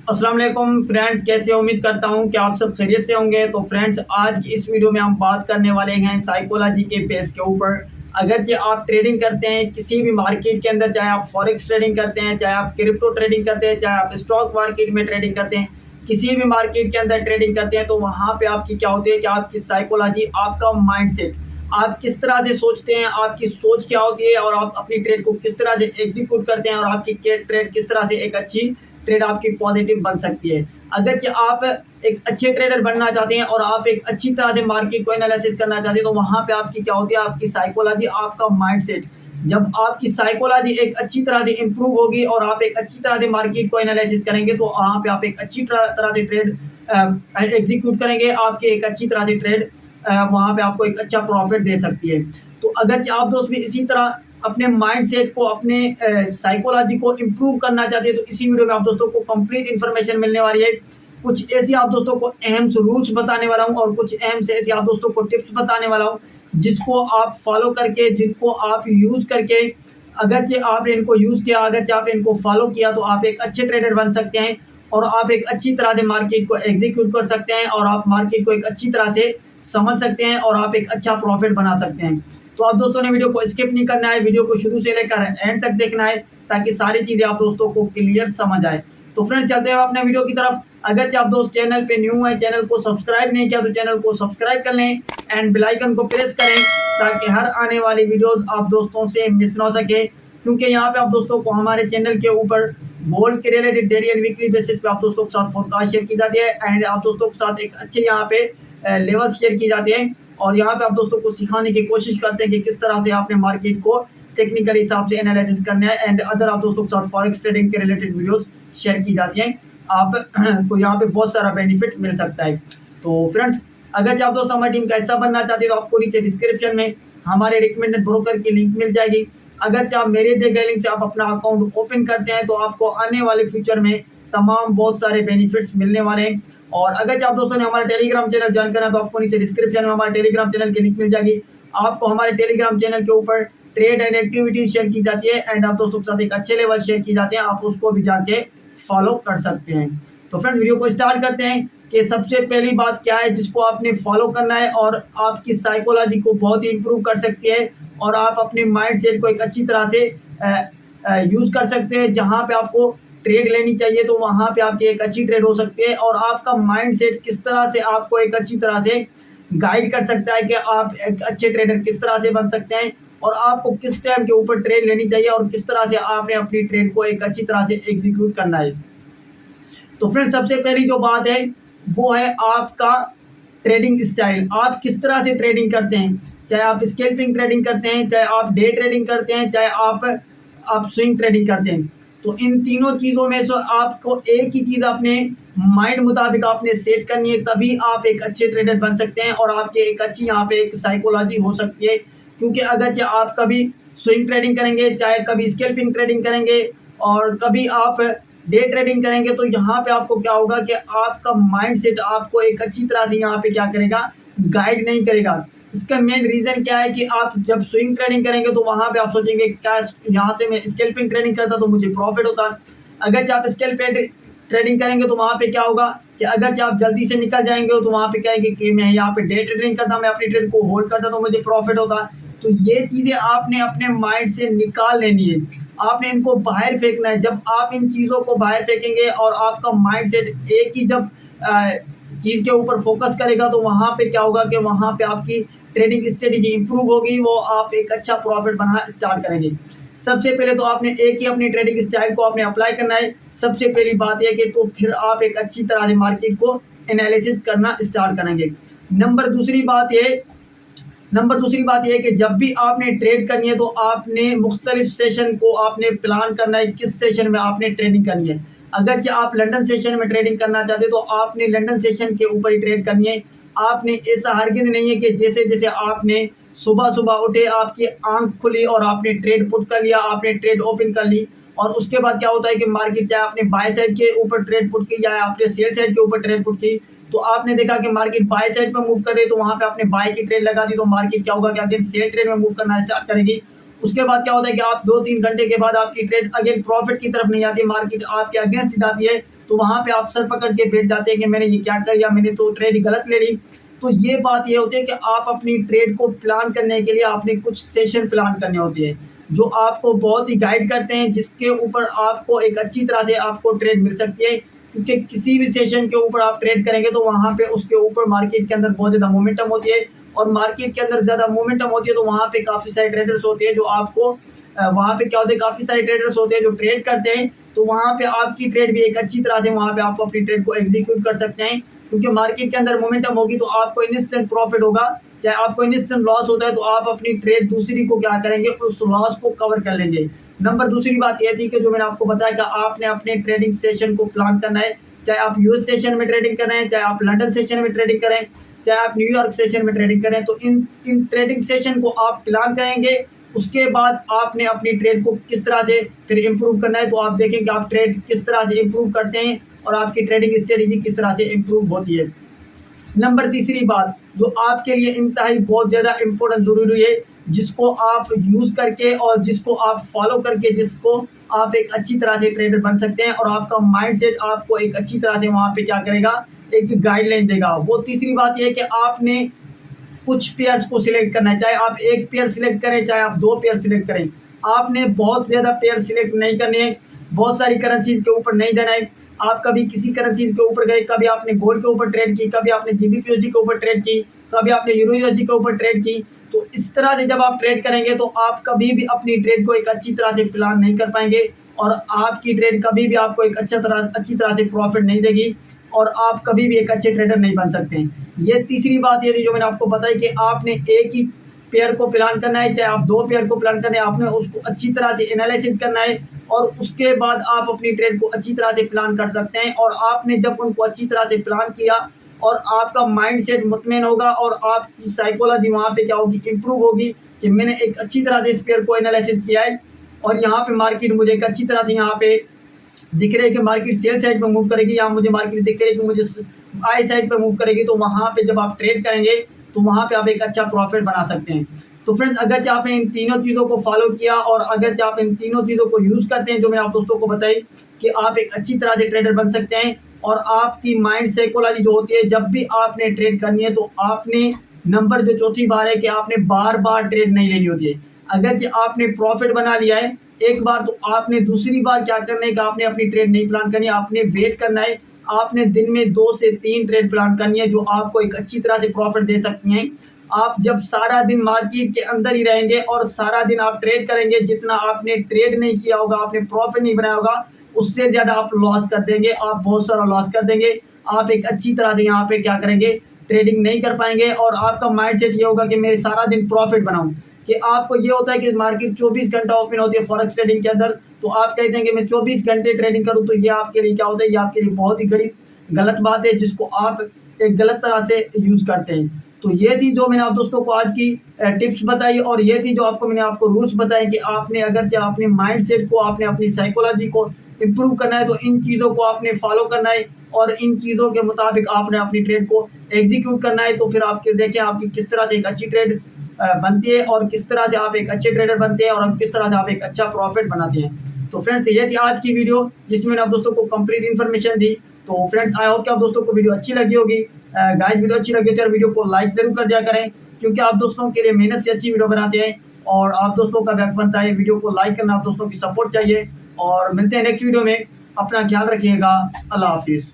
अस्सलाम वालेकुम फ्रेंड्स, कैसे हो? उम्मीद करता हूं कि आप सब खैरियत से होंगे। तो फ्रेंड्स, आज की इस वीडियो में हम बात करने वाले हैं साइकोलॉजी के बेस के ऊपर। अगर कि आप ट्रेडिंग करते हैं किसी भी मार्केट के अंदर, चाहे आप फॉरेक्स ट्रेडिंग करते हैं, चाहे आप क्रिप्टो ट्रेडिंग करते हैं, चाहे आप स्टॉक मार्केट में ट्रेडिंग करते हैं, किसी भी मार्केट के अंदर ट्रेडिंग करते हैं, तो वहाँ पे आपकी क्या होती है कि आपकी साइकोलॉजी, आपका माइंडसेट, आप किस तरह से सोचते हैं, आपकी सोच क्या होती है और आप अपनी ट्रेड को किस तरह से एग्जीक्यूट करते हैं और आपकी ट्रेड किस तरह से एक अच्छी ट्रेड आपकी पॉजिटिव बन सकती है। अगर कि आप एक अच्छे ट्रेडर बनना चाहते हैं और आप एक अच्छी तरह से मार्केट को एनालिसिस करना चाहते हैं, तो वहाँ पे आपकी क्या होती है, आपकी साइकोलॉजी, आपका माइंडसेट। जब आपकी साइकोलॉजी एक अच्छी तरह से इंप्रूव होगी और आप एक अच्छी तरह से मार्केट को एनालिसिस करेंगे, तो वहाँ पे आप एक अच्छी तरह से ट्रेड एग्जीक्यूट करेंगे। आपकी एक अच्छी तरह से ट्रेड वहाँ पे आपको एक अच्छा प्रॉफिट दे सकती है। तो अगर आप दोस्त भी इसी तरह अपने माइंडसेट को, अपने साइकोलॉजी को इम्प्रूव करना चाहते हैं, तो इसी वीडियो में आप दोस्तों को कंप्लीट इन्फॉर्मेशन मिलने वाली है। कुछ ऐसी आप दोस्तों को अहम रूल्स बताने वाला हूँ और कुछ अहम से ऐसे आप दोस्तों को टिप्स बताने वाला हूँ, जिसको आप फॉलो करके, जिनको आप यूज़ करके, अगर कि आपने इनको यूज़ किया, अगर कि आपने इनको फॉलो किया, तो आप एक अच्छे ट्रेडर बन सकते हैं और आप एक अच्छी तरह से मार्केट को एग्जीक्यूट कर सकते हैं और आप मार्केट को एक अच्छी तरह से समझ सकते हैं और आप एक अच्छा प्रॉफिट बना सकते हैं। तो आप दोस्तों ने वीडियो को स्किप नहीं करना है, वीडियो को शुरू से लेकर एंड तक देखना है, ताकि सारी चीज़ें आप दोस्तों को क्लियर समझ आए। तो फ्रेंड्स, चलते हैं अपने वीडियो की तरफ। अगर आप दोस्त चैनल पे न्यू है, चैनल को सब्सक्राइब नहीं किया, तो चैनल को सब्सक्राइब कर लें एंड बेल आइकन को प्रेस करें, ताकि हर आने वाली वीडियोस आप दोस्तों से मिस ना हो सके। क्योंकि यहाँ पे आप दोस्तों को हमारे चैनल के ऊपर गोल्ड के related daily and weekly basis पे आप दोस्तों के साथ फोरकास्ट शेयर की जाती है एंड आप दोस्तों के साथ एक अच्छे यहाँ पे लेवल शेयर की जाती है और यहाँ पे आप दोस्तों को सिखाने की कोशिश करते हैं कि किस तरह से आपने मार्केट को टेक्निकल हिसाब से एनालिसिस करना है एंड अदर आप दोस्तों के साथ फॉरेक्स ट्रेडिंग के रिलेटेड वीडियोस शेयर की जाती हैं। आप को यहाँ पे बहुत सारा बेनिफिट मिल सकता है। तो फ्रेंड्स, अगर आप दोस्त हमारी टीम का हिस्सा बनना चाहते हैं, तो आपको नीचे डिस्क्रिप्शन में हमारे रिकमेंडेड ब्रोकर की लिंक मिल जाएगी। अगर आप मेरे दिए गए लिंक से आप अपना अकाउंट ओपन करते हैं, तो आपको आने वाले फ्यूचर में तमाम बहुत सारे बेनिफिट्स मिलने वाले हैं। और अगर आप दोस्तों ने हमारा टेलीग्राम चैनल ज्वाइन करना है, तो आपको नीचे डिस्क्रिप्शन में हमारे टेलीग्राम चैनल की लिंक मिल जाएगी। आपको हमारे टेलीग्राम चैनल के ऊपर ट्रेड एंड एक्टिविटी शेयर की जाती है एंड आप दोस्तों के साथ एक अच्छे लेवल शेयर की जाते हैं, आप उसको भी जाके फॉलो कर सकते हैं। तो फ्रेंड, वीडियो को स्टार्ट करते हैं कि सबसे पहली बात क्या है जिसको आपने फॉलो करना है और आपकी साइकोलॉजी को बहुत ही इंप्रूव कर सकती है और आप अपने माइंड सेट को एक अच्छी तरह से यूज़ कर सकते हैं। जहाँ पे आपको ट्रेड लेनी चाहिए, तो वहाँ पे आपकी एक अच्छी ट्रेड हो सकती है और आपका माइंड सेट किस तरह से आपको एक अच्छी तरह से गाइड कर सकता है कि आप एक अच्छे ट्रेडर किस तरह से बन सकते हैं और आपको किस टाइम के ऊपर ट्रेड लेनी चाहिए और किस तरह से आपने अपनी ट्रेड को एक अच्छी तरह से एग्जीक्यूट करना है। तो फ्रेंड, सबसे पहली जो बात है वो है आपका ट्रेडिंग स्टाइल। आप किस तरह से ट्रेडिंग करते हैं, चाहे आप स्कैल्पिंग ट्रेडिंग करते हैं, चाहे आप डे ट्रेडिंग करते हैं, चाहे आप स्विंग ट्रेडिंग करते हैं। तो इन तीनों चीज़ों में से आपको एक ही चीज़ अपने माइंड मुताबिक आपने सेट करनी है, तभी आप एक अच्छे ट्रेडर बन सकते हैं और आपके एक अच्छी यहाँ पे एक साइकोलॉजी हो सकती है। क्योंकि अगर आप कभी स्विंग ट्रेडिंग करेंगे, चाहे कभी स्कैल्पिंग ट्रेडिंग करेंगे और कभी आप डे ट्रेडिंग करेंगे, तो यहाँ पे आपको क्या होगा कि आपका माइंडसेट आपको एक अच्छी तरह से यहाँ पे क्या करेगा, गाइड नहीं करेगा। इसका मेन रीज़न क्या है कि आप जब स्विंग ट्रेडिंग करेंगे, तो वहाँ पे आप सोचेंगे क्या यहाँ से मैं स्कैल्पिंग ट्रेडिंग करता तो मुझे प्रॉफिट होता। अगर आप स्कैल्प ट्रेडिंग करेंगे, तो वहाँ पे क्या होगा कि अगर आप जल्दी से निकल जाएंगे, तो वहाँ पे कहेंगे कि मैं यहाँ पे डे ट्रेडिंग करता, मैं अपनी ट्रेड को होल्ड करता तो मुझे प्रॉफिट होता। तो ये चीज़ें आपने अपने माइंड से निकाल लेनी है, आपने इनको बाहर फेंकना है। जब आप इन चीज़ों को बाहर फेंकेंगे और आपका माइंडसेट एक ही जब चीज़ के ऊपर फोकस करेगा, तो वहाँ पे क्या होगा कि वहाँ पे आपकी ट्रेडिंग स्ट्रेटेजी इंप्रूव होगी, वो आप एक अच्छा प्रॉफिट बनाना स्टार्ट करेंगे। सबसे पहले तो आपने एक ही अपनी ट्रेडिंग स्टाइल को आपने अप्लाई करना है। सबसे पहली बात यह कि तो फिर आप एक अच्छी तरह से मार्केट को एनालिसिस करना स्टार्ट करेंगे। नंबर दूसरी बात यह है कि जब भी आपने ट्रेड करनी है, तो आपने मुख्तलिफ सेशन को आपने प्लान करना है, किस सेशन में आपने ट्रेडिंग करनी है। अगर कि आप लंदन सेशन में ट्रेडिंग करना चाहते हैं, तो आपने लंदन सेशन के ऊपर ही ट्रेड करनी है। आपने ऐसा हरगिज़ नहीं है कि जैसे जैसे आपने सुबह सुबह उठे, आपकी आंख खुली और आपने ट्रेड पुट कर लिया, आपने ट्रेड ओपन कर ली और उसके बाद क्या होता है कि मार्केट, चाहे आपने बाय साइड के ऊपर ट्रेड पुट की, चाहे आपने सेल साइड के ऊपर ट्रेड पुट की, तो आपने देखा कि मार्केट बाय साइड पे मूव कर रही है, तो वहाँ पे आपने बाय की ट्रेड लगा दी, तो मार्केट क्या होगा कि अगेन सेल ट्रेड में मूव करना स्टार्ट करेगी। उसके बाद क्या होता है कि आप 2-3 घंटे के बाद आपकी ट्रेड अगेन प्रॉफिट की तरफ नहीं आती, मार्केट आपके अगेंस्ट जाती है, तो वहाँ पे आप सर पकड़ के बैठ जाते हैं कि मैंने ये क्या कर लिया, मैंने तो ट्रेड गलत ले ली। तो ये बात ये होती है कि आप अपनी ट्रेड को प्लान करने के लिए आपने कुछ सेशन प्लान करने होते हैं जो आपको बहुत ही गाइड करते हैं, जिसके ऊपर आपको एक अच्छी तरह से आपको ट्रेड मिल सकती है। क्योंकि किसी भी सेशन के ऊपर आप ट्रेड करेंगे तो वहाँ पे उसके ऊपर मार्केट के अंदर बहुत ज़्यादा मोमेंटम होती है, और मार्केट के अंदर ज़्यादा मोमेंटम होती है तो वहाँ पे काफ़ी सारे ट्रेडर्स होते हैं जो आपको वहाँ पे क्या होते हैं, काफ़ी सारे ट्रेडर्स होते हैं जो ट्रेड करते हैं। तो वहाँ पे आपकी ट्रेड भी एक अच्छी तरह से वहाँ पे आप अपनी ट्रेड को एग्जीक्यूट कर सकते हैं, क्योंकि मार्केट के अंदर मोमेंटम होगी तो आपको इंस्टेंट प्रॉफिट होगा। चाहे आपको इंस्टेंट लॉस होता है तो आप अपनी ट्रेड दूसरी को क्या करेंगे, उस लॉस को कवर कर लेंगे। नंबर दूसरी बात यह थी कि जो मैंने आपको बताया कि आपने अपने ट्रेडिंग सेशन को प्लान करना है, चाहे आप यूएस सेशन में ट्रेडिंग कर रहे हैं, चाहे आप लंदन सेशन में ट्रेडिंग करें, चाहे आप न्यूयॉर्क सेशन में ट्रेडिंग करें, तो इन ट्रेडिंग सेशन को आप प्लान करेंगे। उसके बाद आपने अपनी ट्रेड को किस तरह से फिर इम्प्रूव करना है, तो आप देखेंगे आप ट्रेड किस तरह से इम्प्रूव करते हैं और आपकी ट्रेडिंग स्ट्रेटेजी किस तरह से इम्प्रूव होती है। नंबर तीसरी बात जो आपके लिए इंतहाई बहुत ज़्यादा इम्पोर्टेंट ज़रूरी है, जिसको आप यूज़ करके और जिसको आप फॉलो करके जिसको आप एक अच्छी तरह से ट्रेडर बन सकते हैं और आपका माइंडसेट आपको एक अच्छी तरह से वहाँ पे क्या करेगा, एक गाइडलाइन देगा। वो तीसरी बात ये है कि आपने कुछ पेयर्स को सिलेक्ट करना है, चाहे आप एक पेयर सिलेक्ट करें, चाहे आप दो पेयर सिलेक्ट करें। आपने बहुत ज़्यादा पेयर सिलेक्ट नहीं करने हैं, बहुत सारी करेंसीज के ऊपर नहीं जाना है। आप कभी किसी करेंसीज के ऊपर गए, कभी आपने गोल्ड के ऊपर ट्रेड की, कभी आपने जीबीपीओजी के ऊपर ट्रेड की, कभी आपने यूरोजी के ऊपर ट्रेड की। तो इस तरह से जब आप ट्रेड करेंगे तो आप कभी भी अपनी ट्रेड को एक अच्छी तरह से प्लान नहीं कर पाएंगे और आपकी ट्रेड कभी भी आपको एक अच्छी तरह से प्रॉफिट नहीं देगी और आप कभी भी एक अच्छे ट्रेडर नहीं बन सकते हैं। ये तीसरी बात ये थी जो मैंने आपको बताई कि आपने एक ही पेयर को प्लान करना है, चाहे आप दो पेयर को प्लान करना है, आपने उसको अच्छी तरह से एनालिसिस करना है और उसके बाद आप अपनी ट्रेड को अच्छी तरह से प्लान कर सकते हैं। और आपने जब उनको अच्छी तरह से प्लान किया और आपका माइंडसेट मुतमईन होगा और आपकी साइकोलॉजी वहाँ पे क्या होगी, इम्प्रूव होगी कि मैंने एक अच्छी तरह से इस पेयर को एनालिसिस किया है और यहाँ पे मार्केट मुझे एक अच्छी तरह से यहाँ पे दिख रही है कि मार्केट सेल साइड पे मूव करेगी, यहाँ मुझे मार्केट दिख रही है कि मुझे बाय साइड पे मूव करेगी। तो वहाँ पे जब आप ट्रेड करेंगे तो वहाँ पे आप एक अच्छा प्रॉफिट बना सकते हैं। तो फ्रेंड्स, अगर आपने इन तीनों चीज़ों को फॉलो किया और अगर आप इन तीनों चीज़ों को यूज़ करते हैं जो मैंने आप दोस्तों को बताई कि आप एक अच्छी तरह से ट्रेडर बन सकते हैं और आपकी माइंड साइकोलॉजी जो होती है, जब भी आपने ट्रेड करनी है तो आपने नंबर जो चौथी बार है कि आपने बार बार ट्रेड नहीं लेनी होती है। अगर आपने प्रॉफिट बना लिया है एक बार तो आपने दूसरी बार क्या करना है कि आपने अपनी ट्रेड नहीं प्लान करनी है, आपने वेट करना है। आपने दिन में 2 से 3 ट्रेड प्लान करनी है जो आपको एक अच्छी तरह से प्रॉफिट दे सकती हैं। आप जब सारा दिन मार्केट के अंदर ही रहेंगे और सारा दिन आप ट्रेड करेंगे, जितना आपने ट्रेड नहीं किया होगा, आपने प्रॉफिट नहीं बनाया होगा, उससे ज़्यादा आप लॉस कर देंगे, आप बहुत सारा लॉस कर देंगे। आप एक अच्छी तरह से यहाँ पे क्या करेंगे, ट्रेडिंग नहीं कर पाएंगे और आपका माइंडसेट ये होगा कि मेरे सारा दिन प्रॉफिट बनाऊँ। कि आपको ये होता है कि मार्केट 24 घंटा ओपन होती है फॉरेक्स ट्रेडिंग के अंदर, तो आप कहते हैं कि मैं 24 घंटे ट्रेडिंग करूं, तो ये आपके लिए क्या होता है, ये आपके लिए बहुत ही गलत बात है जिसको आप एक गलत तरह से यूज़ करते हैं। तो ये थी जो मैंने आप दोस्तों को आज की टिप्स बताई और ये थी जो मैंने आपको रूल्स बताए कि आपने अगर चाहे अपने माइंडसेट को, आपने अपनी साइकोलॉजी को इम्प्रूव करना है तो इन चीज़ों को आपने फॉलो करना है और इन चीज़ों के मुताबिक आपने अपनी ट्रेड को एग्जीक्यूट करना है। तो फिर आपके देखें आपकी किस तरह से एक अच्छी ट्रेड बनती है और किस तरह से आप एक अच्छे ट्रेडर बनते हैं और किस तरह से आप एक अच्छा प्रॉफिट बनाते हैं। तो फ्रेंड्स, ये थी आज की वीडियो जिसमें मैंने आप दोस्तों को कंप्लीट इन्फॉर्मेशन दी। तो फ्रेंड्स, आई होप कि आप दोस्तों को वीडियो अच्छी लगी होगी। गाइस, वीडियो अच्छी लगी तो यार वीडियो को लाइक जरूर कर दिया करें, क्योंकि आप दोस्तों के लिए मेहनत से अच्छी वीडियो बनाते हैं और आप दोस्तों का हक बनता है वीडियो को लाइक करना, आप दोस्तों की सपोर्ट चाहिए। और मिलते हैं नेक्स्ट वीडियो में, अपना ख्याल रखिएगा। अल्लाह हाफिज़।